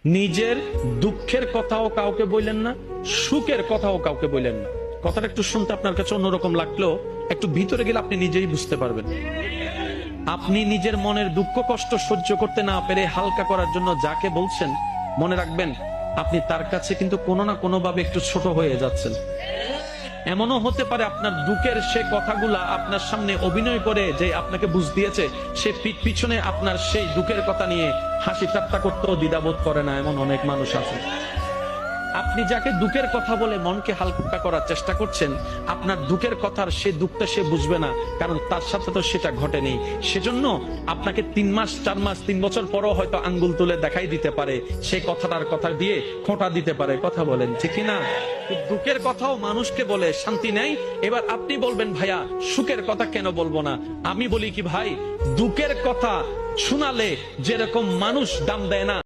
নিজের দুঃখের কথাও কাউকে বললেন না, সুখের কথাও কাউকে বললেন না। কথাটা একটু শুনতে আপনার কাছে অন্যরকম লাগলেও একটু ভিতরে গেলে আপনি নিজেই বুঝতে পারবেন। আপনি নিজের মনের দুঃখ কষ্ট সহ্য করতে না পেরে হালকা করার জন্য যাকে বলছেন, মনে রাখবেন আপনি তার কাছে কিন্তু কোনো না কোনো ভাবে একটু ছোট হয়ে যাচ্ছেন। এমনও হতে পারে আপনার দুঃখের সে কথাগুলা আপনার সামনে অভিনয় করে যে আপনাকে বুঝ দিয়েছে, সে পিছনে আপনার সেই দুঃখের কথা নিয়ে হাসি ঠাট্টা করতেও দ্বিধাবোধ করে না, এমন অনেক মানুষ আছে। আপনি যাকে দুঃখের কথা বলে মনকে হালকা করার চেষ্টা করছেন, আপনার দুঃখের কথার সে দুঃখটা সে বুঝবে না, কারণ তার সাথে তো সেটা ঘটেনি। সেজন্য আপনাকে 3 মাস 4 মাস 3 বছর পরও হয়তো আঙ্গুল তুলে দেখাই দিতে পারে, সেই কথাটার কথা দিয়ে খোঁটা দিতে পারে। কথা বলেন ঠিক না? দুঃখের কথাও মানুষকে বলে শান্তি নেই। এবার আপনি বলবেন ভাইয়া সুখের কথা কেন বলবো না? আমি বলি কি ভাই, দুঃখের কথা শোনালে যেরকম মানুষ দাম দেয় না,